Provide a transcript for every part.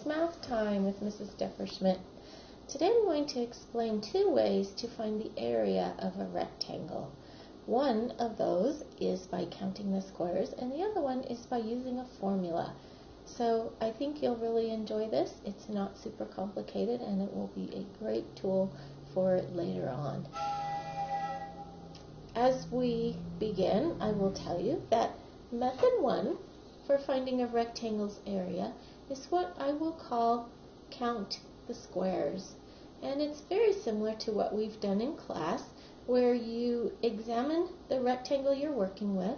It's math time with Mrs. Depperschmidt. Today I'm going to explain two ways to find the area of a rectangle. One of those is by counting the squares, and the other one is by using a formula. So I think you'll really enjoy this. It's not super complicated, and it will be a great tool for later on. As we begin, I will tell you that method one for finding a rectangle's area is what I will call count the squares. And it's very similar to what we've done in class, where you examine the rectangle you're working with,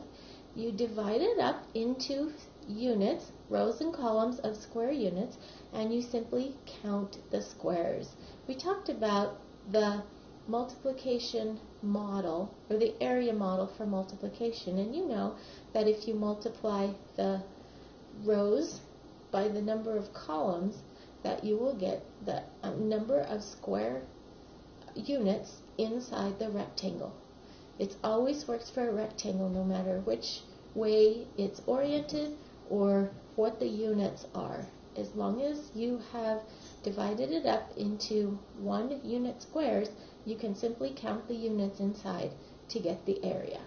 you divide it up into units, rows and columns of square units, and you simply count the squares. We talked about the multiplication model, or the area model for multiplication, and you know that if you multiply the rows by the number of columns, that you will get the number of square units inside the rectangle. It always works for a rectangle, no matter which way it's oriented or what the units are. As long as you have divided it up into 1 unit squares, you can simply count the units inside to get the area.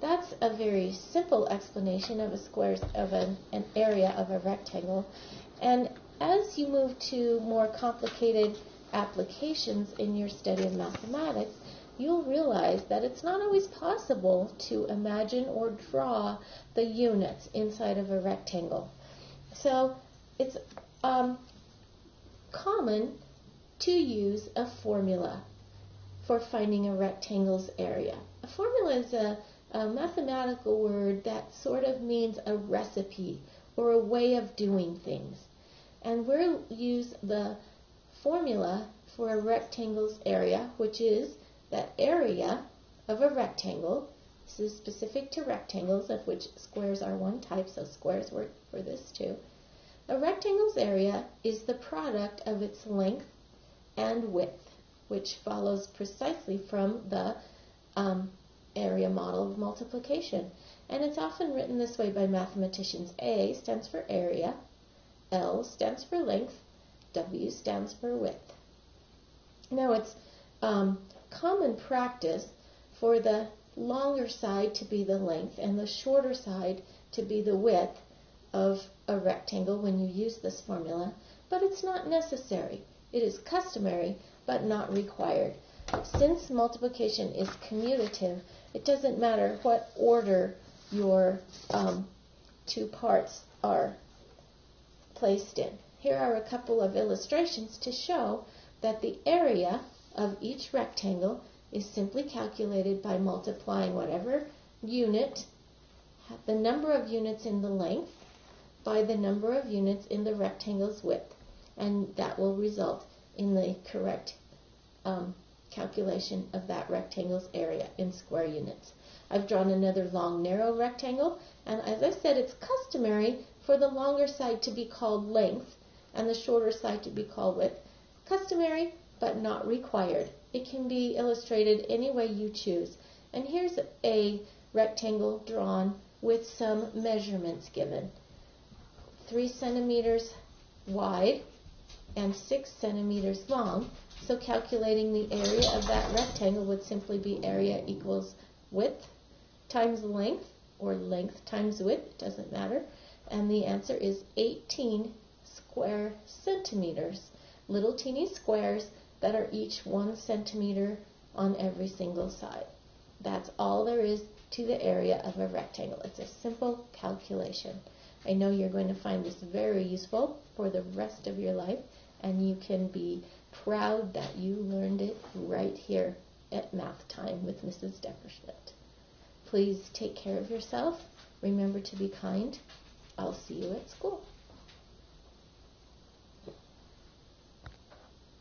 That's a very simple explanation of an area of a rectangle. And as you move to more complicated applications in your study of mathematics, you'll realize that it's not always possible to imagine or draw the units inside of a rectangle. So it's common to use a formula for finding a rectangle's area. A formula is a mathematical word that sort of means a recipe or a way of doing things. And we'll use the formula for a rectangle's area, which is that area of a rectangle. This is specific to rectangles, of which squares are one type, so squares work for this too. A rectangle's area is the product of its length and width, which follows precisely from the area model of multiplication. And it's often written this way by mathematicians. A stands for area, L stands for length, W stands for width. Now it's common practice for the longer side to be the length and the shorter side to be the width of a rectangle when you use this formula, but it's not necessary. It is customary, but not required. Since multiplication is commutative, it doesn't matter what order your two parts are placed in. Here are a couple of illustrations to show that the area of each rectangle is simply calculated by multiplying whatever unit, the number of units in the length, by the number of units in the rectangle's width, and that will result in the correct calculation of that rectangle's area in square units. I've drawn another long, narrow rectangle, and as I said, it's customary for the longer side to be called length and the shorter side to be called width. Customary, but not required. It can be illustrated any way you choose. And here's a rectangle drawn with some measurements given. 3 centimeters wide and 6 centimeters long. So calculating the area of that rectangle would simply be area equals width times length, or length times width, doesn't matter. And the answer is 18 square centimeters. Little teeny squares that are each 1 centimeter on every single side. That's all there is to the area of a rectangle. It's a simple calculation. I know you're going to find this very useful for the rest of your life, and you can be proud that you learned it right here at Math Time with Mrs. Depperschmidt. Please take care of yourself. Remember to be kind. I'll see you at school.